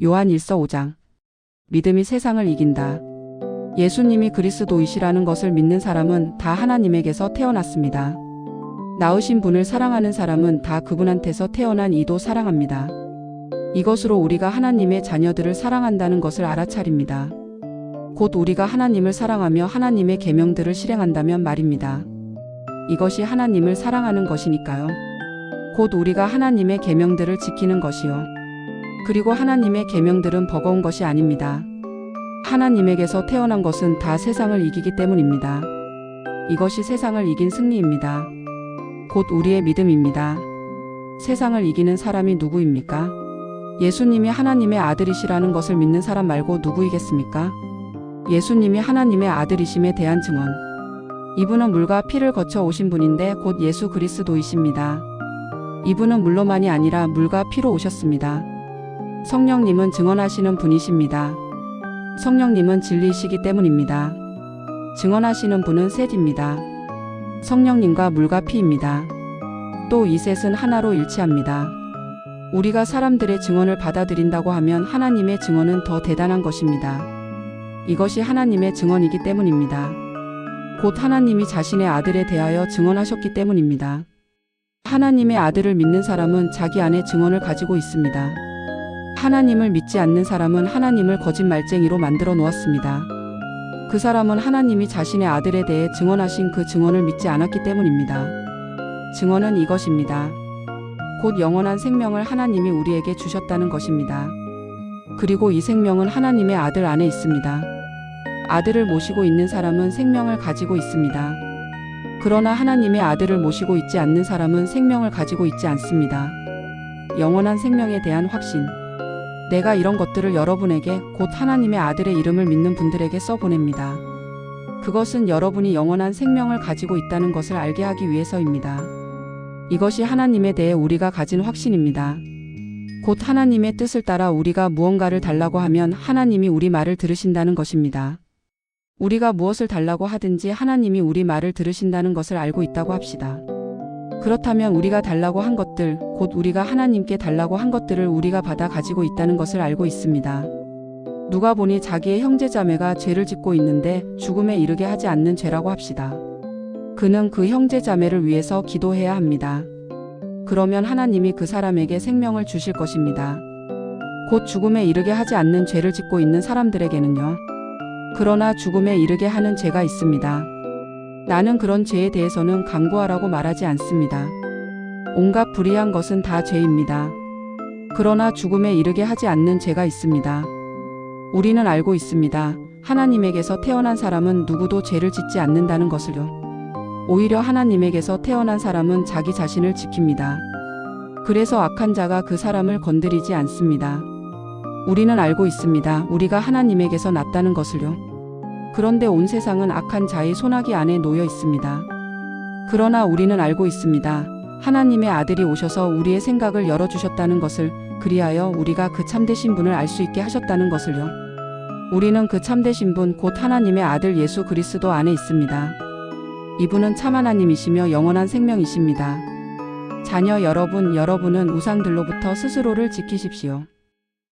요한 1서 5장. 믿음이 세상을 이긴다. 예수님이 그리스도이시라는 것을 믿는 사람은 다 하나님에게서 태어났습니다. 낳으신 분을 사랑하는 사람은 다 그분한테서 태어난 이도 사랑합니다. 이것으로 우리가 하나님의 자녀들을 사랑한다는 것을 알아차립니다. 곧 우리가 하나님을 사랑하며 하나님의 계명들을 실행한다면 말입니다. 이것이 하나님을 사랑하는 것이니까요. 곧 우리가 하나님의 계명들을 지키는 것이요. 그리고 하나님의 계명들은 버거운 것이 아닙니다. 하나님에게서 태어난 것은 다 세상을 이기기 때문입니다. 이것이 세상을 이긴 승리입니다. 곧 우리의 믿음입니다. 세상을 이기는 사람이 누구입니까? 예수님이 하나님의 아들이시라는 것을 믿는 사람 말고 누구이겠습니까? 예수님이 하나님의 아들이심에 대한 증언. 이분은 물과 피를 거쳐 오신 분인데 곧 예수 그리스도이십니다. 이분은 물로만이 아니라 물과 피로 오셨습니다. 성령님은 증언하시는 분이십니다. 성령님은 진리이시기 때문입니다. 증언하시는 분은 셋입니다. 성령님과 물과 피입니다. 또 이 셋은 하나로 일치합니다. 우리가 사람들의 증언을 받아들인다고 하면 하나님의 증언은 더 대단한 것입니다. 이것이 하나님의 증언이기 때문입니다. 곧 하나님이 자신의 아들에 대하여 증언하셨기 때문입니다. 하나님의 아들을 믿는 사람은 자기 안에 증언을 가지고 있습니다. 하나님을 믿지 않는 사람은 하나님을 거짓말쟁이로 만들어 놓았습니다. 그 사람은 하나님이 자신의 아들에 대해 증언하신 그 증언을 믿지 않았기 때문입니다. 증언은 이것입니다. 곧 영원한 생명을 하나님이 우리에게 주셨다는 것입니다. 그리고 이 생명은 하나님의 아들 안에 있습니다. 아들을 모시고 있는 사람은 생명을 가지고 있습니다. 그러나 하나님의 아들을 모시고 있지 않는 사람은 생명을 가지고 있지 않습니다. 영원한 생명에 대한 확신. 내가 이런 것들을 여러분에게 곧 하나님의 아들의 이름을 믿는 분들에게 써보냅니다. 그것은 여러분이 영원한 생명을 가지고 있다는 것을 알게 하기 위해서입니다. 이것이 하나님에 대해 우리가 가진 확신입니다. 곧 하나님의 뜻을 따라 우리가 무언가를 달라고 하면 하나님이 우리 말을 들으신다는 것입니다. 우리가 무엇을 달라고 하든지 하나님이 우리 말을 들으신다는 것을 알고 있다고 합시다. 그렇다면 우리가 달라고 한 것들, 곧 우리가 하나님께 달라고 한 것들을 우리가 받아 가지고 있다는 것을 알고 있습니다. 누가 보니 자기의 형제자매가 죄를 짓고 있는데 죽음에 이르게 하지 않는 죄라고 합시다. 그는 그 형제자매를 위해서 기도해야 합니다. 그러면 하나님이 그 사람에게 생명을 주실 것입니다. 곧 죽음에 이르게 하지 않는 죄를 짓고 있는 사람들에게는요. 그러나 죽음에 이르게 하는 죄가 있습니다. 나는 그런 죄에 대해서는 강구하라고 말하지 않습니다. 온갖 불의한 것은 다 죄입니다. 그러나 죽음에 이르게 하지 않는 죄가 있습니다. 우리는 알고 있습니다. 하나님에게서 태어난 사람은 누구도 죄를 짓지 않는다는 것을요. 오히려 하나님에게서 태어난 사람은 자기 자신을 지킵니다. 그래서 악한 자가 그 사람을 건드리지 않습니다. 우리는 알고 있습니다. 우리가 하나님에게서 났다는 것을요. 그런데 온 세상은 악한 자의 손아귀 안에 놓여 있습니다. 그러나 우리는 알고 있습니다. 하나님의 아들이 오셔서 우리의 생각을 열어주셨다는 것을, 그리하여 우리가 그 참되신 분을 알 수 있게 하셨다는 것을요. 우리는 그 참되신 분 곧 하나님의 아들 예수 그리스도 안에 있습니다. 이분은 참 하나님이시며 영원한 생명이십니다. 자녀 여러분, 여러분은 우상들로부터 스스로를 지키십시오.